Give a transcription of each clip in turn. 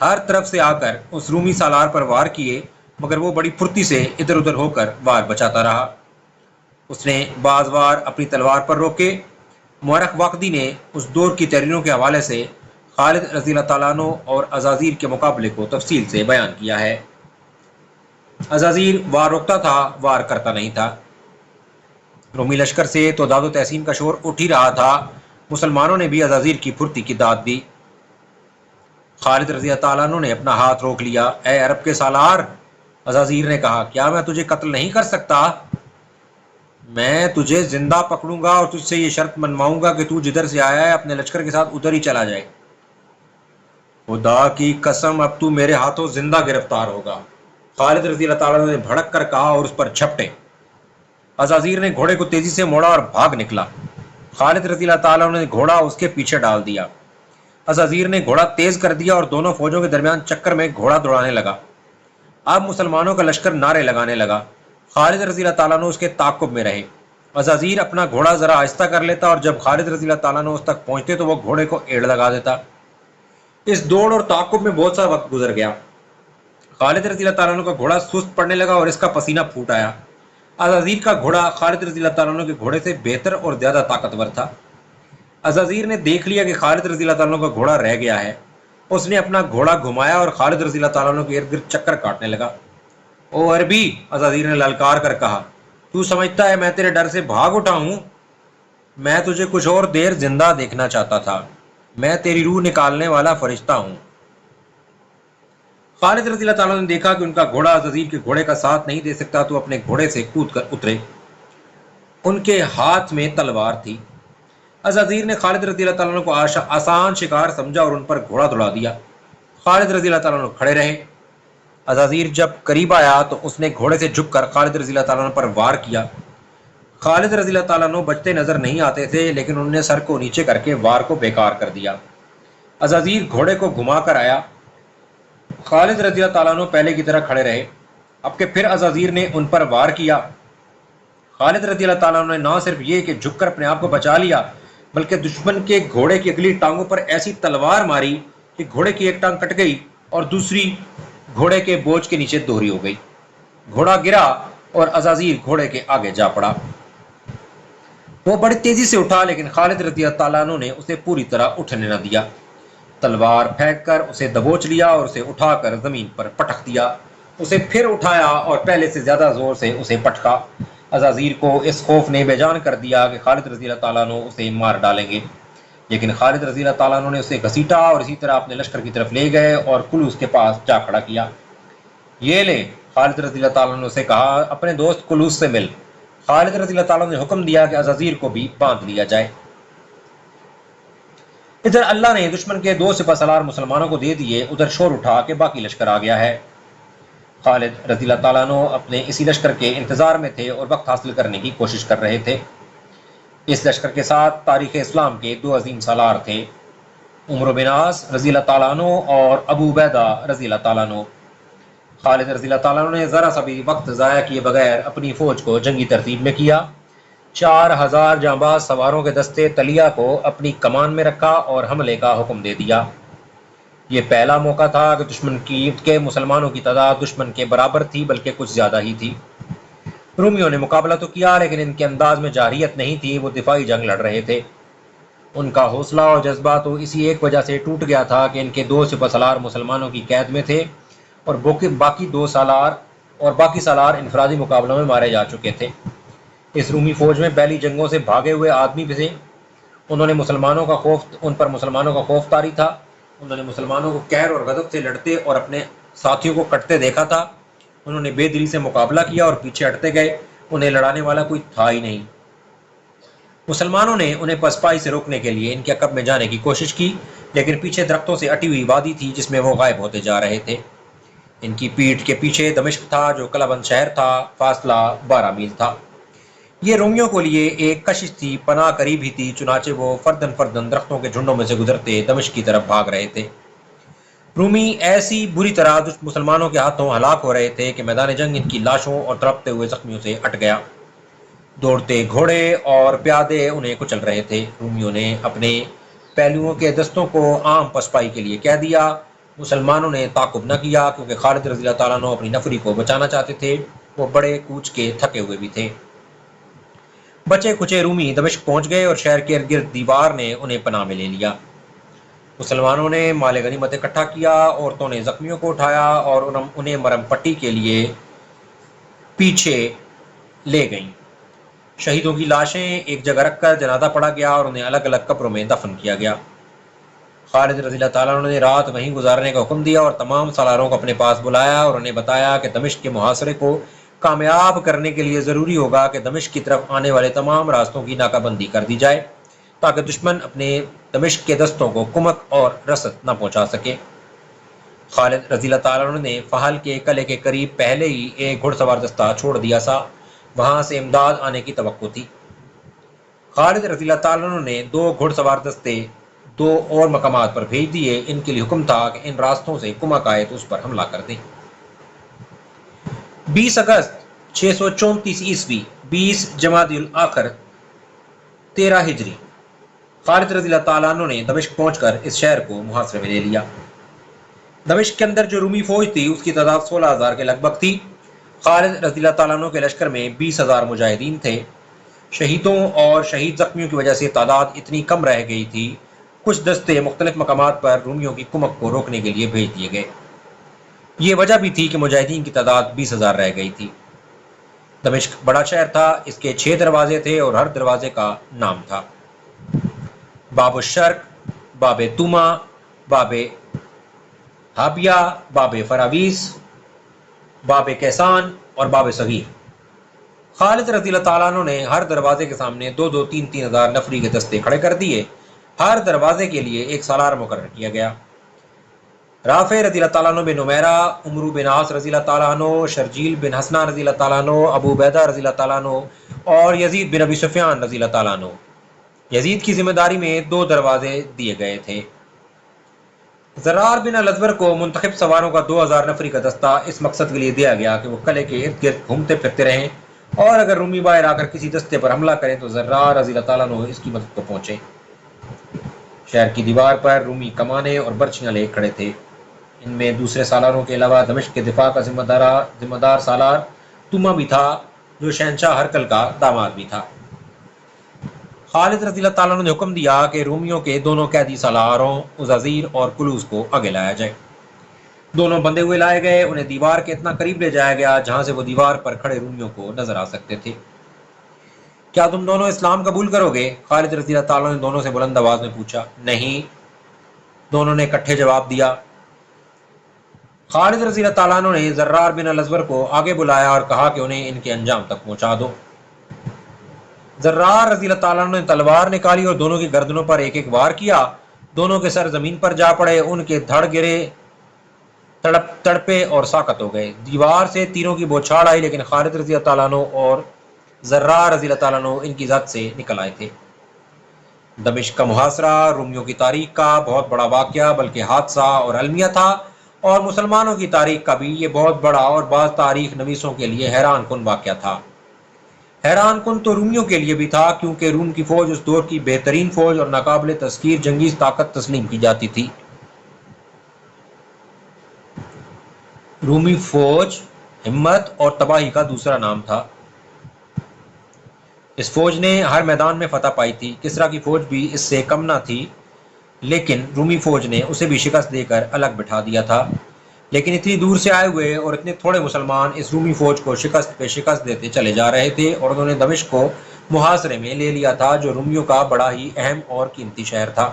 ہر طرف سے آ کر اس رومی سالار پر وار کیے، مگر وہ بڑی پھرتی سے ادھر ادھر ہو کر وار بچاتا رہا۔ اس نے بعض وار اپنی تلوار پر روکے۔ مورخ واقدی نے اس دور کی تحریروں کے حوالے سے خالد رضی اللہ تعالیٰ عنہ اور عزازیر کے مقابلے کو تفصیل سے بیان کیا ہے۔ عزازیر وار روکتا تھا، وار کرتا نہیں تھا۔ رومی لشکر سے تو داد و تحسین کا شور اٹھ ہی رہا تھا، مسلمانوں نے بھی عزازیر کی پھرتی کی داد دی۔ خالد رضی اللہ تعالیٰ عنہ نے اپنا ہاتھ روک لیا۔ اے عرب کے سالار، عزازیر نے کہا، کیا میں تجھے قتل نہیں کر سکتا؟ میں تجھے زندہ پکڑوں گا اور تجھ سے یہ شرط منواؤں گا کہ تو جدھر سے آیا ہے اپنے لشکر کے ساتھ ادھر ہی چلا جائے۔ خدا کی قسم، اب تو میرے ہاتھوں زندہ گرفتار ہوگا، خالد رضی اللہ تعالیٰ نے بھڑک کر کہا اور اس پر جھپٹے۔ عزازیر نے گھوڑے کو تیزی سے موڑا اور بھاگ نکلا۔ خالد رضی اللہ تعالیٰ نے گھوڑا اس کے پیچھے ڈال دیا۔ عزازیر نے گھوڑا تیز کر دیا اور دونوں فوجوں کے درمیان چکر میں گھوڑا دوڑانے لگا۔ اب مسلمانوں کا لشکر نعرے لگانے لگا۔ خالد رضی اللہ تعالیٰ نے اس کے تعاقب میں رہے۔ عزازیر اپنا گھوڑا ذرا آہستہ کر لیتا اور جب خالد رضی اللہ تعالیٰ نے اس تک پہنچتے تو وہ گھوڑے کو ایڑ لگا دیتا۔ اس دوڑ اور تعاقب میں بہت سا وقت گزر گیا۔ خالد رضی اللہ تعالیٰ کا گھوڑا سست پڑنے لگا اور اس کا پسینہ پھوٹ آیا۔ عزازیر کا گھوڑا خالد رضی اللہ تعالیٰ کے گھوڑے سے بہتر اور زیادہ طاقتور تھا۔ عزازیر نے دیکھ لیا کہ خالد رضی اللہ تعالیٰ کا گھوڑا رہ گیا ہے۔ اس نے اپنا گھوڑا گھمایا اور خالد رضی اللہ تعالیٰ کے ارد گرد چکر کاٹنے لگا۔ او عربی، عزازیر نے للکار کر کہا، تو سمجھتا ہے میں تیرے ڈر سے بھاگ اٹھا ہوں؟ میں تجھے کچھ اور دیر زندہ دیکھنا چاہتا تھا۔ میں تیری روح نکالنے والا فرشتہ ہوں۔ خالد رضی اللہ تعالیٰ نے دیکھا کہ ان کا گھوڑا عزازیر کے گھوڑے کا ساتھ نہیں دے سکتا تو اپنے گھوڑے سے کود کر اترے۔ ان کے ہاتھ میں تلوار تھی۔ عزازیر نے خالد رضی اللہ تعالیٰ کو آسان شکار سمجھا اور ان پر گھوڑا دوڑا دیا۔ خالد رضی اللہ تعالیٰ کھڑے رہے۔ عزازیر جب قریب آیا تو اس نے گھوڑے سے جھک کر خالد رضی اللہ تعالیٰ پر وار کیا۔ خالد رضی اللہ تعالیٰ بچتے نظر نہیں آتے تھے، لیکن انہوں نے سر کو نیچے کر کے وار کو بیکار کر دیا۔ عزازیر گھوڑے کو گھما کر آیا۔ خالد رضی اللہ تعالیٰ پہلے کی طرح کھڑے رہے۔ اب کہ پھر عزازیر نے ان پر وار کیا۔ خالد رضی اللہ تعالیٰ نے نہ صرف یہ کہ جھک کر اپنے آپ کو بچا لیا، بلکہ دشمن کے گھوڑے کی اگلی ٹانگوں پر ایسی تلوار ماری کہ گھوڑے کی ایک ٹانگ کٹ گئی اور دوسری گھوڑے کے بوجھ کے نیچے دوہری ہو گئی۔ گھوڑا گرا اور عزازیر گھوڑے کے آگے جا پڑا۔ وہ بڑی تیزی سے اٹھا، لیکن خالد رضی اللہ تعالیٰ نے اسے پوری طرح اٹھنے نہ دیا۔ تلوار پھینک کر اسے دبوچ لیا اور اسے اٹھا کر زمین پر پٹک دیا۔ اسے پھر اٹھایا اور پہلے سے زیادہ زور سے اسے پٹکا۔ عزازیر کو اس خوف نے بے جان کر دیا کہ خالد رضی اللہ تعالیٰ اسے مار ڈالیں گے، لیکن خالد رضی اللہ تعالیٰ نے اسے گھسیٹا اور اسی طرح اپنے لشکر کی طرف لے گئے اور کلوس کے پاس جا کھڑا کیا۔ یہ لے، خالد رضی اللہ تعالیٰ نے اسے کہا، اپنے دوست کلوس سے مل۔ خالد رضی اللہ تعالیٰ نے حکم دیا کہ عزازیر کو بھی باندھ لیا جائے۔ ادھر اللہ نے دشمن کے 2 سپہ سالار مسلمانوں کو دے دیے، ادھر شور اٹھا کہ باقی لشکر آ گیا ہے۔ خالد رضی اللہ تعالیٰ عنہ اپنے اسی لشکر کے انتظار میں تھے اور وقت حاصل کرنے کی کوشش کر رہے تھے۔ اس لشکر کے ساتھ تاریخ اسلام کے 2 عظیم سالار تھے، عمرو بن عاص رضی اللہ تعالیٰ عنہ اور ابو عبیدہ رضی اللہ تعالیٰ عنہ۔ خالد رضی اللہ تعالیٰ عنہ نے ذرا سا بھی وقت ضائع کیے بغیر اپنی فوج کو جنگی ترتیب میں کیا۔ 4000 جانباز سواروں کے دستے تلیہ کو اپنی کمان میں رکھا اور حملے کا حکم دے دیا۔ یہ پہلا موقع تھا کہ دشمن کے مسلمانوں کی تعداد دشمن کے برابر تھی، بلکہ کچھ زیادہ ہی تھی۔ رومیوں نے مقابلہ تو کیا، لیکن ان کے انداز میں جارحیت نہیں تھی، وہ دفاعی جنگ لڑ رہے تھے۔ ان کا حوصلہ اور جذبہ تو اسی ایک وجہ سے ٹوٹ گیا تھا کہ ان کے 2 سپہ سالار مسلمانوں کی قید میں تھے اور باقی سالار انفرادی مقابلوں میں مارے جا چکے تھے۔ اس رومی فوج میں پہلی جنگوں سے بھاگے ہوئے آدمی بھی تھے۔ ان پر مسلمانوں کا خوف طاری تھا۔ انہوں نے مسلمانوں کو قہر اور غضب سے لڑتے اور اپنے ساتھیوں کو کٹتے دیکھا تھا۔ انہوں نے بے دلی سے مقابلہ کیا اور پیچھے ہٹتے گئے، انہیں لڑانے والا کوئی تھا ہی نہیں۔ مسلمانوں نے انہیں پسپائی سے روکنے کے لیے ان کے عقب میں جانے کی کوشش کی، لیکن پیچھے درختوں سے اٹی ہوئی وادی تھی جس میں وہ غائب ہوتے جا رہے تھے۔ ان کی پیٹھ کے پیچھے دمشق تھا جو قلعہ بند شہر تھا، فاصلہ 12 میل تھا۔ یہ رومیوں کے لیے ایک کشش تھی، پناہ قریب ہی تھی، چنانچہ وہ فردن درختوں کے جھنڈوں میں سے گزرتے دمشق کی طرف بھاگ رہے تھے۔ رومی ایسی بری طرح مسلمانوں کے ہاتھوں ہلاک ہو رہے تھے کہ میدان جنگ ان کی لاشوں اور تڑپتے ہوئے زخمیوں سے اٹ گیا۔ دوڑتے گھوڑے اور پیادے انہیں کچل رہے تھے۔ رومیوں نے اپنے پہلوؤں کے دستوں کو عام پسپائی کے لیے کہہ دیا مسلمانوں نے تعاقب نہ کیا کیونکہ خالد رضی اللہ تعالیٰ عنہ اپنی نفری کو بچانا چاہتے تھے، وہ بڑے کوچ کے تھکے ہوئے بھی تھے۔ بچے کچے رومی دمشق پہنچ گئے اور شہر کے ارد گرد دیوار نے انہیں پناہ میں لے لیا۔ مسلمانوں نے مال غنیمت اکٹھا کیا، عورتوں نے زخمیوں کو اٹھایا اور انہیں مرہم پٹی کے لیے پیچھے لے گئیں۔ شہیدوں کی لاشیں ایک جگہ رکھ کر جنازہ پڑھا گیا اور انہیں الگ الگ قبروں میں دفن کیا گیا۔ خالد رضی اللہ تعالیٰ عنہ نے رات وہیں گزارنے کا حکم دیا اور تمام سالاروں کو اپنے پاس بلایا اور انہیں بتایا کہ دمشق کے محاصرے کو کامیاب کرنے کے لیے ضروری ہوگا کہ دمشق کی طرف آنے والے تمام راستوں کی ناکہ بندی کر دی جائے تاکہ دشمن اپنے دمشق کے دستوں کو کمک اور رسد نہ پہنچا سکے۔ خالد رضی اللہ تعالیٰ عنہ نے فحل کے قلعے کے قریب پہلے ہی ایک گھڑ سوار دستہ چھوڑ دیا تھا، وہاں سے امداد آنے کی توقع تھی۔ خالد رضی اللہ تعالیٰ عنہ نے 2 گھڑ سوار دستے 2 اور مقامات پر بھیج دیے۔ ان کے لیے حکم تھا کہ ان راستوں سے کمک آئے تو اس پر حملہ کر دیں۔ 20 اگست 634 عیسوی 20 جمادی الاخر 13 ہجری، خالد رضی اللہ تعالیٰ عنہ نے دمشق پہنچ کر اس شہر کو محاصرے میں لے لیا۔ دمشق کے اندر جو رومی فوج تھی اس کی تعداد 16,000 کے لگ بھگ تھی۔ خالد رضی اللہ تعالیٰ عنہ کے لشکر میں 20,000 مجاہدین تھے۔ شہیدوں اور شہید زخمیوں کی وجہ سے تعداد اتنی کم رہ گئی تھی، کچھ دستے مختلف مقامات پر رومیوں کی کمک کو روکنے کے لیے بھیج دیے گئے۔ یہ وجہ بھی تھی کہ مجاہدین کی تعداد 20,000 رہ گئی تھی۔ دمشق بڑا شہر تھا، اس کے 6 دروازے تھے اور ہر دروازے کا نام تھا: باب الشرق، باب توما، باب ہابیہ، باب فراویس، باب کیسان اور باب صغیر۔ خالد رضی اللہ تعالیٰ عنہ نے ہر دروازے کے سامنے 2-2، 3-3 ہزار نفری کے دستے کھڑے کر دیے۔ ہر دروازے کے لیے ایک سالار مقرر کیا گیا۔ رافع رضی اللہ تعالیٰ عنہ بن عمیرہ، عمرو بن عاص رضی اللہ تعالیٰ عنہ، شرجیل بن حسنہ رضی اللہ تعالیٰ عنہ، ابو عبیدہ رضی اللہ تعالیٰ عنہ اور یزید بن ابی سفیان رضی اللہ تعالیٰ عنہ۔ یزید کی ذمہ داری میں 2 دروازے دیے گئے تھے۔ زرار بن الازور کو منتخب سواروں کا 2,000 نفری کا دستہ اس مقصد کے لیے دیا گیا کہ وہ قلعے کے ارد گرد گھومتے پھرتے رہیں اور اگر رومی باہر آ کر کسی دستے پر حملہ کریں تو زرار رضی اللہ تعالیٰ عنہ اس کی مدد کو پہنچے۔ شہر کی دیوار پر رومی کمانیں اور برچیاں لے کھڑے تھے۔ ان میں دوسرے سالاروں کے علاوہ دمشق کے دفاع کا ذمہ دار سالار توما بھی تھا، جو شہنشاہ ہرقل کا داماد بھی تھا۔ خالد رضی اللہ تعالیٰ عنہ نے حکم دیا کہ رومیوں کے دونوں قیدی سالاروں عزازیر اور کلوز کو آگے لایا جائے۔ دونوں بندے ہوئے لائے گئے، انہیں دیوار کے اتنا قریب لے جایا گیا جہاں سے وہ دیوار پر کھڑے رومیوں کو نظر آ سکتے تھے۔ کیا تم دونوں اسلام قبول کرو گے؟ خالد رضی اللہ تعالیٰ نے دونوں سے بلند آواز میں پوچھا۔ نہیں، دونوں نے اکٹھے جواب دیا۔ خالد رضی اللہ تعالیٰ عنہ نے زرار بن الازور کو آگے بلایا اور کہا کہ انہیں ان کے انجام تک پہنچا دو۔ زرار رضی اللہ تعالیٰ عنہ نے تلوار نکالی اور دونوں کی گردنوں پر ایک ایک وار کیا۔ دونوں کے سر زمین پر جا پڑے، ان کے دھڑ گرے، تڑپے اور ساکت ہو گئے۔ دیوار سے تیروں کی بوچھاڑ آئی، لیکن خالد رضی اللہ تعالیٰ عنہ اور زرار رضی اللہ تعالیٰ عنہ ان کی ذات سے نکل آئے تھے۔ دمشق کا محاصرہ رومیوں کی تاریخ کا بہت بڑا واقعہ بلکہ حادثہ اور المیہ تھا، اور مسلمانوں کی تاریخ کا بھی یہ بہت بڑا اور بعض تاریخ نویسوں کے لیے حیران کن واقعہ تھا۔ حیران کن تو رومیوں کے لیے بھی تھا، کیونکہ روم کی فوج اس دور کی بہترین فوج اور ناقابل تذکیر جنگی طاقت تسلیم کی جاتی تھی۔ رومی فوج ہمت اور تباہی کا دوسرا نام تھا۔ اس فوج نے ہر میدان میں فتح پائی تھی۔ کسریٰ کی فوج بھی اس سے کم نہ تھی، لیکن رومی فوج نے اسے بھی شکست دے کر الگ بٹھا دیا تھا۔ لیکن اتنی دور سے آئے ہوئے اور اتنے تھوڑے مسلمان اس رومی فوج کو شکست پہ شکست دیتے چلے جا رہے تھے، اور انہوں نے دمشق کو محاصرے میں لے لیا تھا، جو رومیوں کا بڑا ہی اہم اور قیمتی شہر تھا۔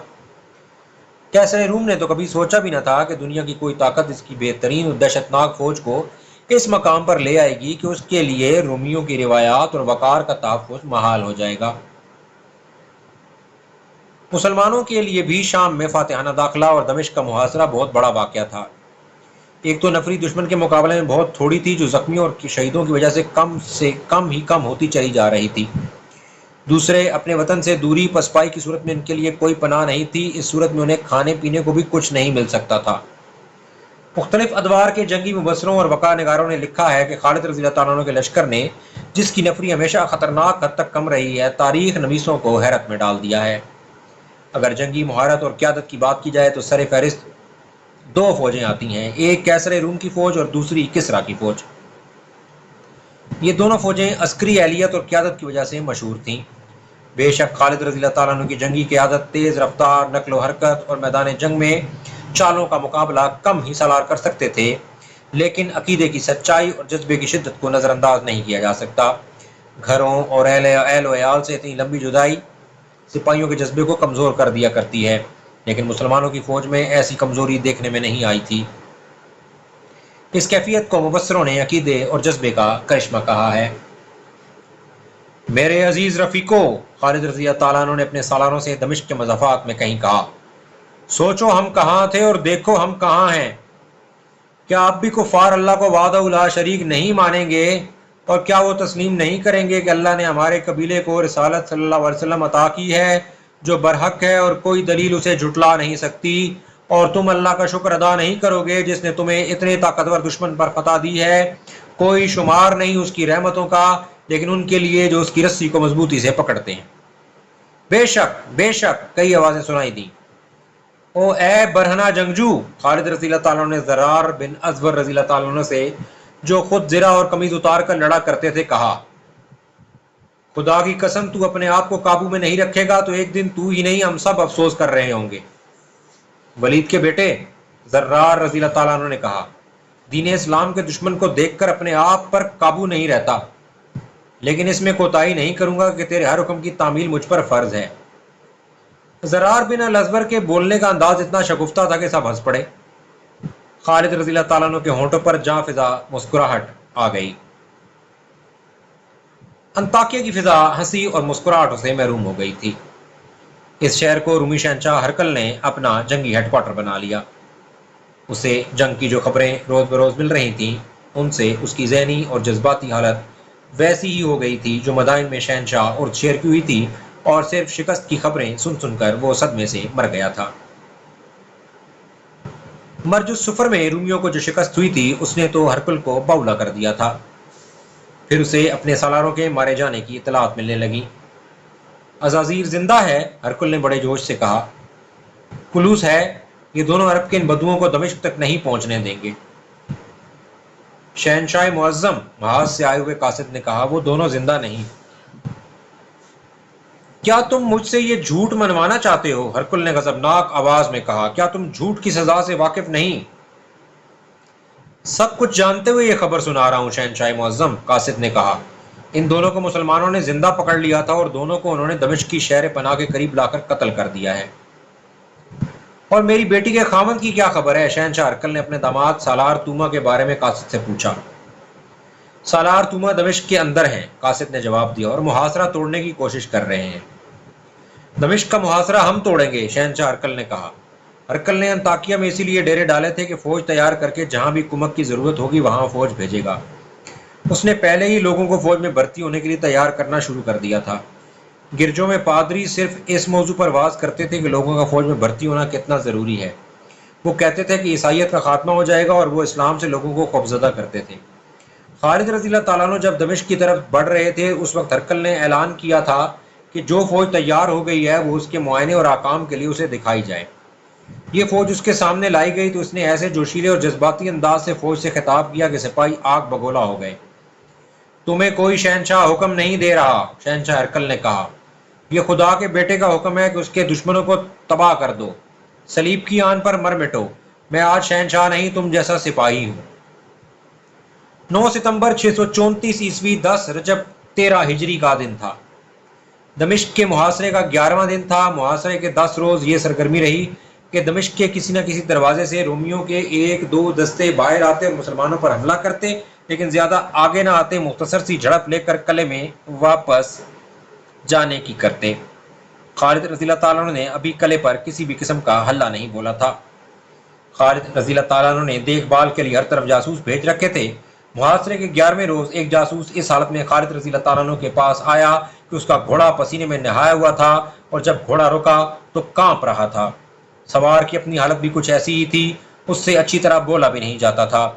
کیسرے روم نے تو کبھی سوچا بھی نہ تھا کہ دنیا کی کوئی طاقت اس کی بہترین اور دہشت ناک فوج کو اس مقام پر لے آئے گی کہ اس کے لیے رومیوں کی روایات اور وقار کا تحفظ محال ہو جائے گا۔ مسلمانوں کے لیے بھی شام میں فاتحانہ داخلہ اور دمشق کا محاصرہ بہت بڑا واقعہ تھا۔ ایک تو نفری دشمن کے مقابلے میں بہت تھوڑی تھی، جو زخمیوں اور شہیدوں کی وجہ سے کم ہوتی چلی جا رہی تھی۔ دوسرے، اپنے وطن سے دوری پسپائی کی صورت میں ان کے لیے کوئی پناہ نہیں تھی۔ اس صورت میں انہیں کھانے پینے کو بھی کچھ نہیں مل سکتا تھا۔ مختلف ادوار کے جنگی مبصروں اور وقار نگاروں نے لکھا ہے کہ خالد رضی اللہ تعالیٰ عنہ کے لشکر نے، جس کی نفری ہمیشہ خطرناک حد تک کم رہی ہے، تاریخ نویسوں کو حیرت میں ڈال دیا ہے۔ اگر جنگی مہارت اور قیادت کی بات کی جائے تو سر فہرست دو فوجیں آتی ہیں، ایک کیسر روم کی فوج اور دوسری کسرا کی فوج۔ یہ دونوں فوجیں عسکری اہلیت اور قیادت کی وجہ سے مشہور تھیں۔ بے شک خالد رضی اللہ تعالیٰ عنہ کی جنگی قیادت، تیز رفتار، نقل و حرکت اور میدان جنگ میں چالوں کا مقابلہ کم ہی سالار کر سکتے تھے، لیکن عقیدے کی سچائی اور جذبے کی شدت کو نظر انداز نہیں کیا جا سکتا۔ گھروں اور اہل و عیال سے اتنی لمبی جدائی سپاہیوں کے جذبے کو کمزور کر دیا کرتی ہے، لیکن مسلمانوں کی فوج میں ایسی کمزوری دیکھنے میں نہیں آئی تھی۔ اس کیفیت کو مبصروں نے عقیدے اور جذبے کا کرشمہ کہا ہے۔ میرے عزیز رفیقو، خالد رضی اللہ تعالیٰ عنہ نے اپنے سالاروں سے دمشق کے مضافات میں کہیں کہا، سوچو ہم کہاں تھے اور دیکھو ہم کہاں ہیں۔ کیا آپ بھی کفار اللہ کو وحدہ لا شریک نہیں مانیں گے، اور کیا وہ تسلیم نہیں کریں گے کہ اللہ نے ہمارے قبیلے کو رسالت صلی اللہ علیہ وسلم عطا کی ہے جو برحق ہے اور کوئی دلیل اسے جھٹلا نہیں سکتی، اور تم اللہ کا شکر ادا نہیں کرو گے جس نے تمہیں اتنے طاقتور دشمن پر فتح دی ہے؟ کوئی شمار نہیں اس کی رحمتوں کا، لیکن ان کے لیے جو اس کی رسی کو مضبوطی سے پکڑتے ہیں۔ بے شک کئی آوازیں سنائی دیں، او اے برہنہ جنگجو! خالد رضی اللہ تعالیٰ نے زرار بن ازور رضی اللہ تعالیٰ عنہ سے، جو خود زرہ اور قمیض اتار کر لڑا کرتے تھے، کہا، خدا کی قسم تو اپنے آپ کو قابو میں نہیں رکھے گا تو ایک دن تو ہی نہیں ہم سب افسوس کر رہے ہوں گے۔ ولید کے بیٹے، زرار رضی اللہ تعالیٰ عنہ نے کہا، دین اسلام کے دشمن کو دیکھ کر اپنے آپ پر قابو نہیں رہتا، لیکن اس میں کوتاہی نہیں کروں گا کہ تیرے ہر حکم کی تعمیل مجھ پر فرض ہے۔ زرار بن الازور کے بولنے کا انداز اتنا شگفتہ تھا کہ سب ہنس پڑے۔ خالد رضی اللہ تعالیٰ عنہ کے ہونٹوں پر جاں فضا مسکراہٹ آ گئی۔ انطاکیہ کی فضا ہنسی اور مسکراہٹوں سے محروم ہو گئی تھی۔ اس شہر کو رومی شہنشاہ ہرقل نے اپنا جنگی ہیڈ کوارٹر بنا لیا۔ اسے جنگ کی جو خبریں روز بروز مل رہی تھیں، ان سے اس کی ذہنی اور جذباتی حالت ویسی ہی ہو گئی تھی جو مدائن میں شہنشاہ اور شیر کی ہوئی تھی، اور صرف شکست کی خبریں سن سن کر وہ صدمے سے مر گیا تھا۔ مرج السفر میں رومیوں کو جو شکست ہوئی تھی، اس نے تو ہرقل کو باولا کر دیا تھا۔ پھر اسے اپنے سالاروں کے مارے جانے کی اطلاعات ملنے لگی۔ عزازیر زندہ ہے، ہرقل نے بڑے جوش سے کہا۔ کلوس ہے، یہ دونوں عرب کے ان بدوؤں کو دمشق تک نہیں پہنچنے دیں گے۔ شہنشاہ معظم، محاذ سے آئے ہوئے قاصد نے کہا، وہ دونوں زندہ نہیں۔ کیا تم مجھ سے یہ جھوٹ منوانا چاہتے ہو؟ ہرقل نے غضبناک آواز میں کہا، کیا تم جھوٹ کی سزا سے واقف نہیں؟ سب کچھ جانتے ہوئے یہ خبر سنا رہا ہوں شہنشاہ معظم، قاصد نے کہا۔ ان دونوں کو مسلمانوں نے زندہ پکڑ لیا تھا اور دونوں کو انہوں نے دمشق کی شہر پناہ کے قریب لا کر قتل کر دیا ہے۔ اور میری بیٹی کے خاوند کی کیا خبر ہے؟ شہنشاہ ہرقل نے اپنے داماد سالار توما کے بارے میں قاصد سے پوچھا۔ سالار توما دمشق کے اندر ہیں، قاصد نے جواب دیا، اور محاصرہ توڑنے کی کوشش کر رہے ہیں۔ دمشق کا محاصرہ ہم توڑیں گے، شہنشاہ ہرقل نے کہا۔ ہرقل نے انطاکیہ میں اسی لیے ڈیرے ڈالے تھے کہ فوج تیار کر کے جہاں بھی کمک کی ضرورت ہوگی وہاں فوج بھیجے گا۔ اس نے پہلے ہی لوگوں کو فوج میں بھرتی ہونے کے لیے تیار کرنا شروع کر دیا تھا۔ گرجوں میں پادری صرف اس موضوع پر واز کرتے تھے کہ لوگوں کا فوج میں بھرتی ہونا کتنا ضروری ہے۔ وہ کہتے تھے کہ عیسائیت کا خاتمہ ہو جائے گا، اور وہ اسلام سے لوگوں کو خوفزدہ کرتے تھے۔ خالد رضی اللہ تعالیٰ عنہ جب دمشق کی طرف بڑھ رہے تھے، اس وقت ہرقل نے اعلان کیا تھا کہ جو فوج تیار ہو گئی ہے وہ اس کے معائنے اور احکام کے لیے اسے دکھائی جائے۔ یہ فوج اس کے سامنے لائی گئی تو اس نے ایسے جوشیلے اور جذباتی انداز سے فوج سے خطاب کیا کہ سپاہی آگ بگولا ہو گئے۔ تمہیں کوئی شہنشاہ حکم نہیں دے رہا، شہنشاہ ہرقل نے کہا، یہ خدا کے بیٹے کا حکم ہے کہ اس کے دشمنوں کو تباہ کر دو، صلیب کی آن پر مر مٹو۔ میں آج شہنشاہ نہیں، تم جیسا سپاہی ہوں۔ 9 ستمبر 634 عیسوی 10 رجب 13 ہجری کا دن تھا۔ دمشق کے محاصرے کا 11واں دن تھا۔ محاصرے کے 10 روز یہ سرگرمی رہی کہ دمشق کے کسی نہ کسی دروازے سے رومیوں کے 1-2 دستے باہر آتے اور مسلمانوں پر حملہ کرتے، لیکن زیادہ آگے نہ آتے، مختصر سی جھڑپ لے کر قلعے میں واپس جانے کی کرتے۔ خالد رضی اللہ تعالیٰ عنہ نے ابھی قلعے پر کسی بھی قسم کا حلہ نہیں بولا تھا۔ خالد رضی اللہ تعالیٰ عنہ نے دیکھ بھال کے لیے ہر طرف جاسوس بھیج رکھے تھے۔ محاصرے کے 11ویں روز ایک جاسوس اس حالت میں خالد رضی اللہ تعالیٰ عنہ کے پاس آیا کہ اس کا گھوڑا پسینے میں نہایا ہوا تھا، اور جب گھوڑا رکا تو کانپ رہا تھا۔ سوار کی اپنی حالت بھی کچھ ایسی ہی تھی، اس سے اچھی طرح بولا بھی نہیں جاتا تھا۔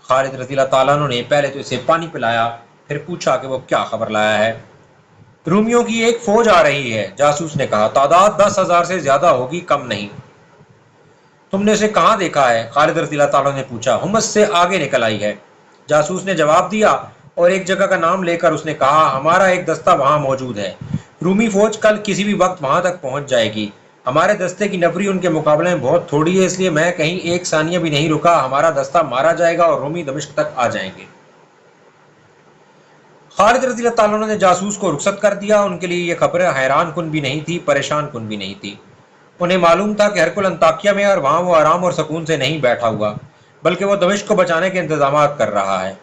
خالد رضی اللہ تعالیٰ عنہ نے پہلے تو اسے پانی پلایا، پھر پوچھا کہ وہ کیا خبر لایا ہے۔ رومیوں کی ایک فوج آ رہی ہے، جاسوس نے کہا، تعداد 10,000 سے زیادہ ہوگی، کم نہیں۔ تم نے اسے کہاں دیکھا ہے؟ خالد رضی اللہ تعالیٰ نے پوچھا۔ حمص سے آگے نکل آئی ہے، جاسوس نے جواب دیا، اور ایک جگہ کا نام لے کر اس نے کہا ہمارا ایک دستہ وہاں موجود ہے۔ رومی فوج کل کسی بھی وقت وہاں تک پہنچ جائے گی۔ ہمارے دستے کی نفری ان کے مقابلے میں بہت تھوڑی ہے، اس لیے میں کہیں ایک ثانیہ بھی نہیں رکا، ہمارا دستہ مارا جائے گا اور رومی دمشق تک آ جائیں گے۔ خالد رضی اللہ تعالیٰ نے جاسوس کو رخصت کر دیا۔ ان کے لیے یہ خبر حیران کن بھی نہیں تھی، پریشان کن بھی نہیں تھی۔ انہیں معلوم تھا کہ ہرکل انطاکیہ میں اور وہاں وہ آرام اور سکون سے نہیں بیٹھا ہوا، بلکہ وہ دمشق کو بچانے کے انتظامات کر رہا ہے۔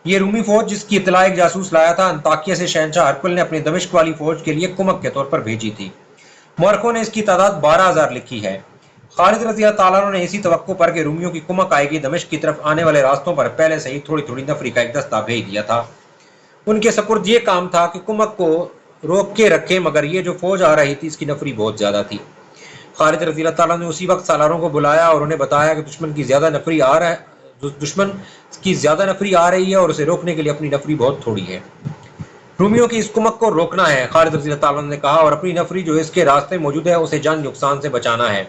یہ رومی فوج جس کی اطلاع ایک جاسوس لایا تھا، انطاکیہ سے شہنشاہ ہرکل نے اپنی دمشق والی فوج کے لیے کمک کے طور پر بھیجی تھی۔ مورخوں نے اس کی تعداد 12,000 لکھی ہے۔ خالد رضی اللہ تعالیٰ نے اسی توقع پر کہ رومیوں کی کمک آئے گی دمشق کی طرف آنے والے راستوں پر پہلے سے ہی تھوڑی تھوڑی نفری کا ایک دستہ بھیج دیا تھا۔ ان کے سپرد یہ کام تھا کہ کمک کو روک کے رکھے، مگر یہ جو فوج آ رہی تھی اس کی نفری بہت زیادہ تھی۔ خالد رضی اللہ تعالیٰ نے اسی وقت سالاروں کو بلایا اور انہیں بتایا کہ دشمن کی زیادہ نفری آ رہی ہے اور اسے روکنے کے لیے اپنی نفری بہت تھوڑی ہے۔ رومیوں کی اس کمک کو روکنا ہے، خالد رضی اللہ تعالیٰ نے کہا، اور اپنی نفری جو اس کے راستے موجود ہے اسے جان نقصان سے بچانا ہے۔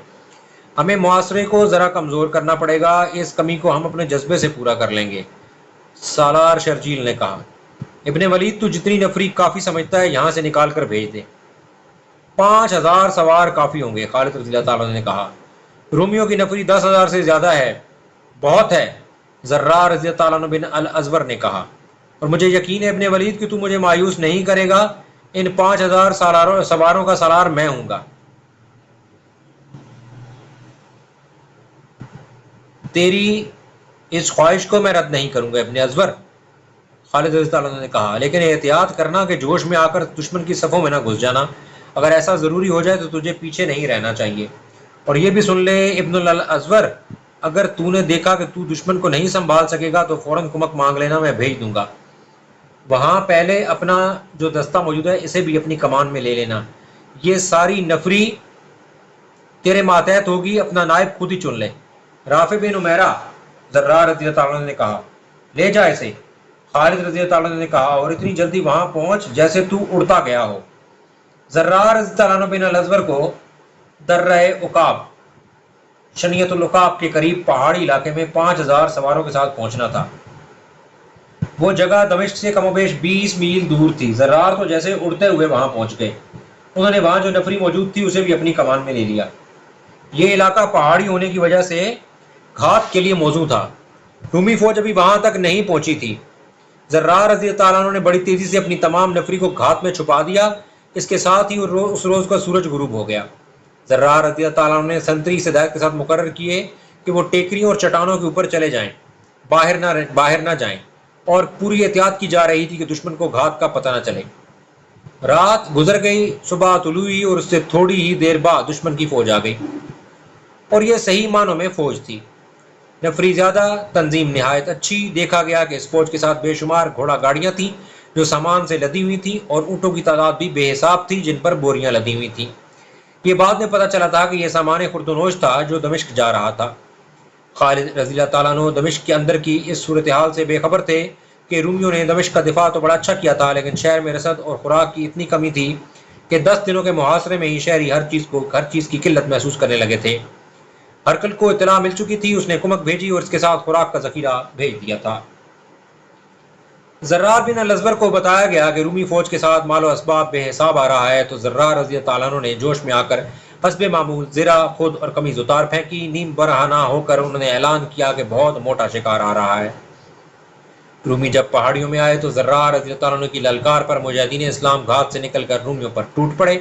ہمیں معاشرے کو ذرا کمزور کرنا پڑے گا، اس کمی کو ہم اپنے جذبے سے پورا کر لیں گے، سالار شرجیل نے کہا۔ ابن ولید تو جتنی نفری کافی سمجھتا ہے یہاں سے نکال کر بھیج دے۔ 5,000 سوار کافی ہوں گے، خالد رضی اللہ تعالیٰ نے کہا۔ رومیوں کی نفری 10,000 سے زیادہ ہے، بہت ہے، زرار رضی اللہ تعالیٰ بن الازور نے کہا، اور مجھے یقین ہے ابن ولید کہ تو مجھے مایوس نہیں کرے گا، ان 5,000 سواروں کا سالار میں ہوں گا۔ تیری اس خواہش کو میں رد نہیں کروں گا ابن ازور، خالد رضی اللہ عنہ نے کہا، لیکن احتیاط کرنا کہ جوش میں آ کر دشمن کی صفوں میں نہ گھس جانا، اگر ایسا ضروری ہو جائے تو تجھے پیچھے نہیں رہنا چاہیے۔ اور یہ بھی سن لے ابن الازور، اگر تو نے دیکھا کہ تو دشمن کو نہیں سنبھال سکے گا تو فوراً کمک مانگ لینا، میں بھیج دوں گا۔ وہاں پہلے اپنا جو دستہ موجود ہے اسے بھی اپنی کمان میں لے لینا، یہ ساری نفری تیرے ماتحت ہوگی، اپنا نائب خود ہی چن لے۔ رافع بن عمیرہ، زرار رضی اللہ تعالیٰ نے کہا، لے جا اسے، خالد رضی اللہ تعالیٰ نے کہا، اور اتنی جلدی وہاں پہنچ جیسے تو اڑتا گیا ہو۔ زرار رضی اللہ عنہ بن الازور کو درہ عقاب، شنیت العقاب کے قریب پہاڑی علاقے میں 5,000 سواروں کے ساتھ پہنچنا تھا۔ وہ جگہ دمشق سے کم و بیش 20 میل دور تھی۔ زرار تو جیسے اڑتے ہوئے وہاں پہنچ گئے۔ انہوں نے وہاں جو نفری موجود تھی اسے بھی اپنی کمان میں لے لیا۔ یہ علاقہ پہاڑی ہونے کی وجہ سے گھات کے لیے موزوں تھا۔ رومی فوج ابھی وہاں تک نہیں پہنچی تھی۔ زرار رضی اللہ عنہ نے بڑی تیزی سے اپنی تمام نفری کو گھات میں چھپا دیا۔ اس کے ساتھ ہی اس روز کا سورج غروب ہو گیا۔ زرار رضی اللہ عنہ نے سنتری اس ہدایت کے ساتھ مقرر کیے کہ وہ ٹیکریوں اور چٹانوں کے اوپر چلے جائیں، باہر نہ جائیں، اور پوری احتیاط کی جا رہی تھی کہ دشمن کو گھات کا پتہ نہ چلے۔ رات گزر گئی، صبح طلوع ہوئی اور اس سے تھوڑی ہی دیر بعد دشمن کی فوج آ گئی، اور یہ صحیح معنوں میں فوج تھی۔ نفری زیادہ، تنظیم نہایت اچھی۔ دیکھا گیا کہ اس فوج کے ساتھ بے شمار گھوڑا گاڑیاں تھیں جو سامان سے لدی ہوئی تھیں، اور اونٹوں کی تعداد بھی بے حساب تھی جن پر بوریاں لدی ہوئی تھیں۔ یہ بعد میں پتہ چلا تھا کہ یہ سامان خردونوش تھا جو دمشق جا رہا تھا۔ خالد رضی اللہ تعالیٰ عنہ دمشق کے اندر کی اس صورتحال سے بے خبر تھے کہ رومیوں نے دمشق کا دفاع تو بڑا اچھا کیا تھا، لیکن شہر میں رسد اور خوراک کی اتنی کمی تھی کہ 10 دنوں کے محاصرے میں ہی شہری ہر چیز کی قلت محسوس کرنے لگے تھے۔ ہرکل کو اطلاع مل چکی تھی، اس نے کمک بھیجی اور اس کے ساتھ خوراک کا ذخیرہ بھیج دیا تھا۔ زرار بن الازور کو بتایا گیا کہ رومی فوج کے ساتھ مال و اسباب بے حساب آ رہا ہے، تو زرار رضی اللہ عنہ نے جوش میں آ کر حسب معمول زرہ، خود اور قمیض اتار پھینکی۔ نیم برہنہ ہو کر انہوں نے اعلان کیا کہ بہت موٹا شکار آ رہا ہے۔ رومی جب پہاڑیوں میں آئے تو زرار رضی اللہ عنہ کی للکار پر مجاہدین اسلام گھات سے نکل کر رومیوں پر ٹوٹ پڑے۔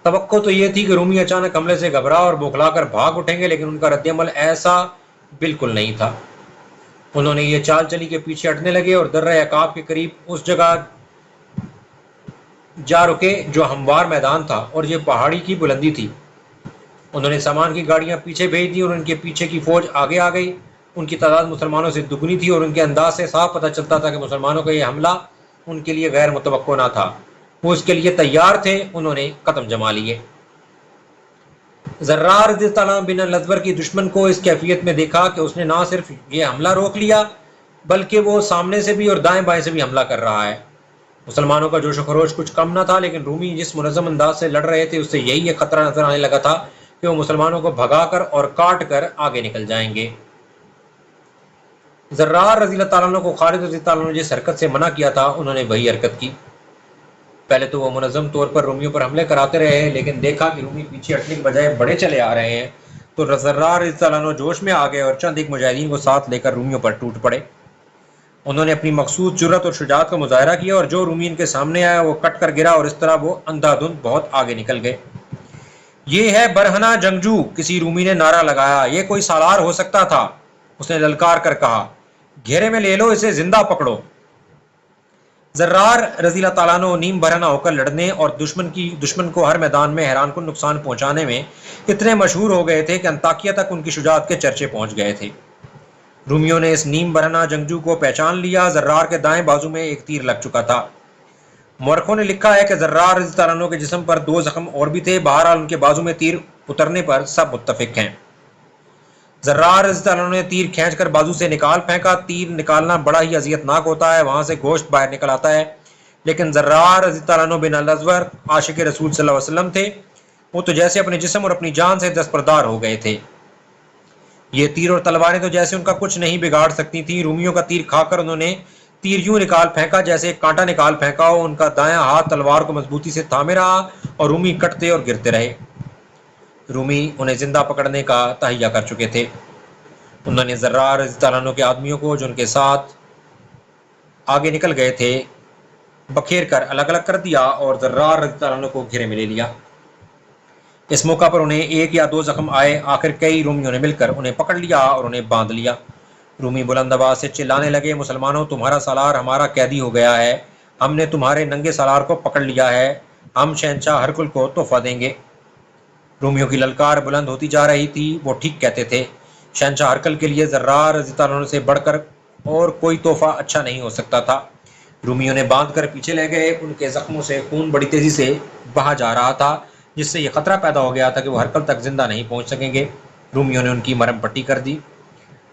توقع تو یہ تھی کہ رومی اچانک حملے سے گھبرا اور بوکھلا کر بھاگ اٹھیں گے، لیکن ان کا رد عمل ایسا بالکل نہیں تھا۔ انہوں نے یہ چال چلی کے پیچھے ہٹنے لگے اور درہ عقاب کے قریب اس جگہ جا رکے جو ہموار میدان تھا اور یہ پہاڑی کی بلندی تھی۔ انہوں نے سامان کی گاڑیاں پیچھے بھیج دی اور ان کے پیچھے کی فوج آگے آ گئی۔ ان کی تعداد مسلمانوں سے دگنی تھی اور ان کے انداز سے صاف پتہ چلتا تھا کہ مسلمانوں کا یہ حملہ ان کے لیے غیر متوقع نہ تھا، وہ اس کے لیے تیار تھے۔ انہوں نے قدم جما لیے۔ زرار رضی اللہ بن الازور کی دشمن کو اس کیفیت میں دیکھا کہ اس نے نہ صرف یہ حملہ روک لیا بلکہ وہ سامنے سے بھی اور دائیں بائیں سے بھی حملہ کر رہا ہے۔ مسلمانوں کا جوش و خروش کچھ کم نہ تھا، لیکن رومی جس منظم انداز سے لڑ رہے تھے اس سے یہی ایک خطرہ نظر آنے لگا تھا کہ وہ مسلمانوں کو بھگا کر اور کاٹ کر آگے نکل جائیں گے۔ زرار رضی اللہ تعالیٰ عنہ کو خالد رضی اللہ عنہ نے جس حرکت سے منع کیا تھا انہوں نے وہی حرکت کی۔ پہلے تو وہ منظم طور پر رومیوں پر حملے کراتے رہے، لیکن دیکھا کہ رومی پیچھے ہٹنے کے بجائے بڑے چلے آ رہے ہیں تو زرار رضی اللہ عنہ جوش میں آ گئے اور چند ایک مجاہدین کو ساتھ لے کر رومیوں پر ٹوٹ پڑے۔ انہوں نے اپنی مخصوص جرأت اور شجاعت کا مظاہرہ کیا اور جو رومی ان کے سامنے آیا وہ کٹ کر گرا اور اس طرح وہ اندھا دھند بہت آگے نکل گئے۔ یہ ہے برہنہ جنگجو، کسی رومی نے نعرہ لگایا۔ یہ کوئی سالار ہو سکتا تھا، اس نے للکار کر کہا۔ گھیرے میں لے لو، اسے زندہ پکڑو۔ زرار رضی اللہ تعالیٰ عنہ نیم برہنہ ہو کر لڑنے اور دشمن کو ہر میدان میں حیران کن نقصان پہنچانے میں اتنے مشہور ہو گئے تھے کہ انطاکیہ تک ان کی شجاعت کے چرچے پہنچ گئے تھے۔ رومیوں نے اس نیم برہنہ جنگجو کو پہچان لیا۔ زرار کے دائیں بازو میں ایک تیر لگ چکا تھا۔ مورخوں نے لکھا ہے کہ زرار رضی اللہ عنہ کے جسم پر 2 زخم اور بھی تھے، بہرحال ان کے بازو میں تیر اترنے پر سب متفق ہیں۔ زرار رضی اللہ عنہ نے تیر کھینچ کر بازو سے نکال پھینکا۔ تیر نکالنا بڑا ہی اذیت ناک ہوتا ہے، وہاں سے گوشت باہر نکل آتا ہے، لیکن زرار رضی اللہ عنہ بن الازور عاشق رسول صلی اللہ علیہ وسلم تھے، وہ تو جیسے اپنے جسم اور اپنی جان سے دستبردار ہو گئے تھے۔ یہ تیر اور تلواریں تو جیسے ان کا کچھ نہیں بگاڑ سکتی تھیں۔ رومیوں کا تیر کھا کر انہوں نے تیر یوں نکال پھینکا جیسے ایک کانٹا نکال پھینکا ہو۔ ان کا دایاں ہاتھ تلوار کو مضبوطی سے تھامے رہا اور رومی کٹتے اور گرتے رہے۔ رومی انہیں زندہ پکڑنے کا تہیہ کر چکے تھے۔ انہوں نے زرار رضی اللہ عنہ کے آدمیوں کو جو ان کے ساتھ آگے نکل گئے تھے بکھیر کر الگ الگ کر دیا اور زرار رضی اللہ عنہ کو گھیرے میں لے لیا۔ اس موقع پر انہیں 1 یا 2 زخم آئے، آخر کئی رومیوں نے مل کر انہیں پکڑ لیا اور انہیں باندھ لیا۔ رومی بلند آواز سے چلانے لگے، مسلمانوں، تمہارا سالار ہمارا قیدی ہو گیا ہے، ہم نے تمہارے ننگے سالار کو پکڑ لیا ہے، ہم شہنشاہ ہرقل کو تحفہ دیں گے۔ رومیوں کی للکار بلند ہوتی جا رہی تھی، وہ ٹھیک کہتے تھے، شہنشاہ ہرقل کے لیے زرار رضی اللہ عنہ سے بڑھ کر اور کوئی تحفہ اچھا نہیں ہو سکتا تھا۔ رومیوں نے باندھ کر پیچھے لے گئے، ان کے زخموں سے خون بڑی تیزی سے بہا جا رہا تھا، جس سے یہ خطرہ پیدا ہو گیا تھا کہ وہ ہرقل تک زندہ نہیں پہنچ سکیں گے۔ رومیوں نے ان کی مرہم پٹی کر دی۔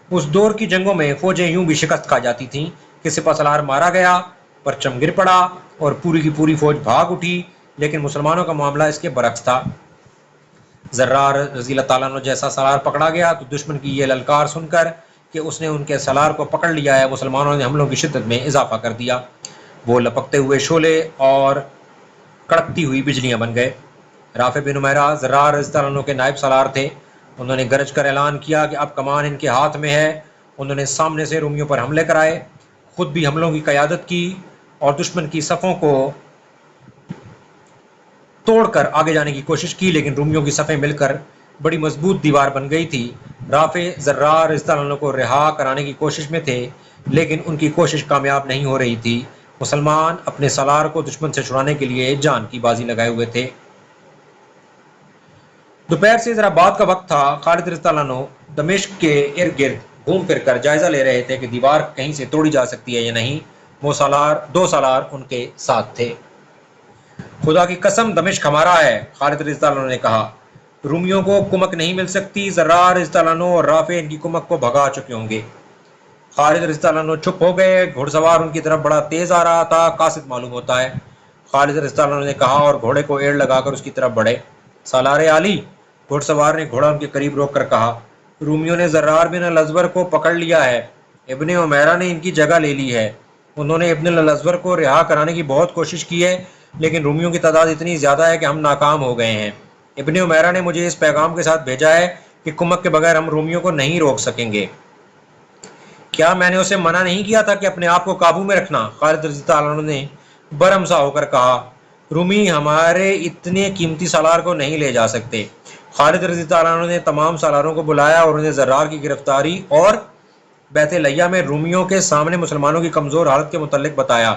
اس دور کی جنگوں میں فوجیں یوں بھی شکست کھا جاتی تھیں کہ سپہ سالار مارا گیا، پرچم گر پڑا اور پوری کی پوری فوج بھاگ اٹھی، لیکن مسلمانوں کا معاملہ اس کے برعکس تھا۔ زرار رضی اللہ تعالیٰ عنہ جیسا سالار پکڑا گیا تو دشمن کی یہ للکار سن کر کہ اس نے ان کے سالار کو پکڑ لیا ہے، مسلمانوں نے حملوں کی شدت میں اضافہ کر دیا۔ وہ لپکتے ہوئے شعلے اور کڑکتی ہوئی بجلیاں بن گئے۔ رافع بن عمیرہ زرار رضی اللہ عنہ کے نائب سالار تھے۔ انہوں نے گرج کر اعلان کیا کہ اب کمان ان کے ہاتھ میں ہے۔ انہوں نے سامنے سے رومیوں پر حملے کرائے، خود بھی حملوں کی قیادت کی اور دشمن کی صفوں کو توڑ کر آگے جانے کی کوشش کی، لیکن رومیوں کی صفیں مل کر بڑی مضبوط دیوار بن گئی تھی۔ رافع زرار رضی اللہ عنہ کو رہا کرانے کی کوشش میں تھے، لیکن ان کی کوشش کامیاب نہیں ہو رہی تھی۔ مسلمان اپنے سالار کو دشمن سے چھڑانے کے لیے جان کی بازی لگائے ہوئے تھے۔ دوپہر سے ذرا بعد کا وقت تھا۔ خالد رضی اللہ عنہ دمشق کے ارد گرد گھوم پھر کر جائزہ لے رہے تھے کہ دیوار کہیں سے توڑی جا سکتی ہے یا نہیں۔ وہ 2 سالار ان کے ساتھ تھے۔ خدا کی قسم دمشق ہمارا ہے، خالد رضی اللہ عنہ نے کہا، رومیوں کو کمک نہیں مل سکتی۔ زرار رضی اللہ عنہ اور رافع ان کی کمک کو بھگا چکے ہوں گے۔ خالد رضی اللہ عنہ چپ ہو گئے۔ گھوڑ سوار ان کی طرف بڑا تیز آ رہا تھا، قاصد معلوم ہوتا ہے۔ خالد رضی اللہ عنہ نے کہا اور گھوڑے کو ایڑ لگا کر اس کی طرف بڑھے۔ سالار عالی، گھوڑ سوار نے گھوڑا ان کے قریب روک کر کہا، رومیوں نے زرار بن الازور کو پکڑ لیا ہے، ابن عمیرہ نے ان کی جگہ لے لی ہے۔ انہوں نے ابن الازور کو رہا کرانے کی بہت کوشش کی ہے، لیکن رومیوں کی تعداد اتنی زیادہ ہے کہ ہم ناکام ہو گئے ہیں۔ ابن عمیرہ نے مجھے اس پیغام کے ساتھ بھیجا ہے کہ کمک کے بغیر ہم رومیوں کو نہیں روک سکیں گے۔ کیا میں نے اسے منع نہیں کیا تھا کہ اپنے آپ کو قابو میں رکھنا؟ خالد رضی اللہ عنہ نے برہم سا ہو کر کہا، رومی ہمارے اتنے قیمتی سالار کو نہیں لے جا سکتے۔ خالد رضی اللہ عنہ نے تمام سالاروں کو بلایا اور انہیں زرار کی گرفتاری اور بیت لیہ میں رومیوں کے سامنے مسلمانوں کی کمزور حالت کے متعلق بتایا۔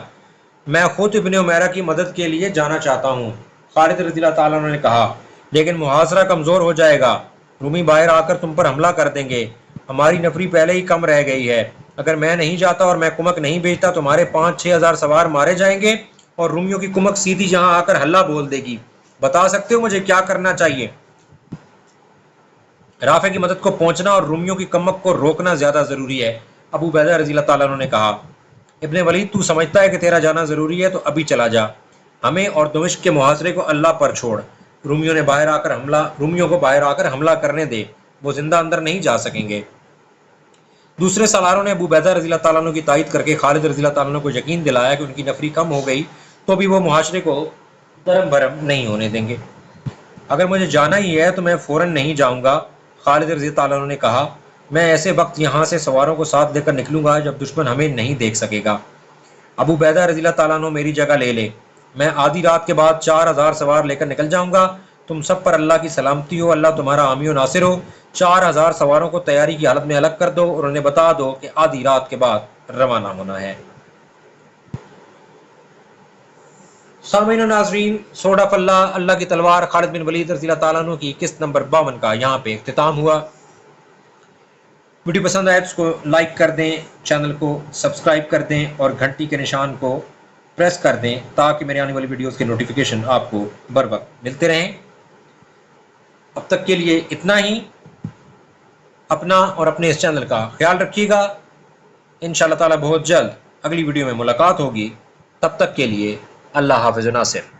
میں خود ابن عمیرہ کی مدد کے لیے جانا چاہتا ہوں، خالد رضی اللہ تعالیٰ عنہ نے کہا، لیکن محاصرہ کمزور ہو جائے گا، رومی باہر آ کر تم پر حملہ کر دیں گے، ہماری نفری پہلے ہی کم رہ گئی ہے، اگر میں نہیں جاتا اور میں کمک نہیں بھیجتا تمہارے 5-6 ہزار سوار مارے جائیں گے اور رومیوں کی کمک سیدھی یہاں آ کر ہلہ بول دے گی۔ بتا سکتے ہو مجھے کیا کرنا چاہیے؟ رافع کی مدد کو پہنچنا اور رومیوں کی کمک کو روکنا زیادہ ضروری ہے، ابو عبیدہ رضی اللہ تعالیٰ عنہ نے کہا۔ ابن ولید، تو سمجھتا ہے کہ تیرا جانا ضروری ہے تو ابھی چلا جا، ہمیں اور دمشق کے محاصرے کو اللہ پر چھوڑ، رومیوں کو باہر آ کر حملہ کرنے دے، وہ زندہ اندر نہیں جا سکیں گے۔ دوسرے سالاروں نے ابو عبیدہ رضی اللہ تعالیٰ عنہ کی تائید کر کے خالد رضی اللہ تعالیٰ عنہ کو یقین دلایا کہ ان کی نفری کم ہو گئی تو بھی وہ معاشرے کو درم برم نہیں ہونے دیں گے۔ اگر مجھے جانا ہی ہے تو میں فوراً نہیں جاؤں گا، خالد رضی اللہ تعالیٰ عنہ نے کہا۔ میں ایسے وقت یہاں سے سواروں کو ساتھ لے کر نکلوں گا جب دشمن ہمیں نہیں دیکھ سکے گا۔ ابو عبیدہ رضی اللہ تعالیٰ عنہ میری جگہ لے لے، میں آدھی رات کے بعد 4000 سوار لے کر نکل جاؤں گا۔ تم سب پر اللہ کی سلامتی ہو، اللہ تمہارا حامی و ناصر ہو۔ 4000 سواروں کو تیاری کی حالت میں الگ کر دو اور انہیں بتا دو کہ آدھی رات کے بعد روانہ ہونا ہے۔ سامعین و ناظرین، سوڈ آف اللہ، اللہ کی تلوار، خالد بن ولید رضی اللہ تعالیٰ عنہ کی قسط نمبر 52 کا یہاں پہ اختتام ہوا۔ ویڈیو پسند آئے تو اس کو لائک کر دیں، چینل کو سبسکرائب کر دیں اور گھنٹی کے نشان کو پریس کر دیں تاکہ میرے آنے والی ویڈیوز کے نوٹیفیکیشن آپ کو بر وقت ملتے رہیں۔ اب تک کے لیے اتنا ہی۔ اپنا اور اپنے اس چینل کا خیال رکھیے گا۔ انشاءاللہ تعالی بہت جلد اگلی ویڈیو میں ملاقات ہوگی۔ تب تک کے لیے اللہ حافظ و ناصر۔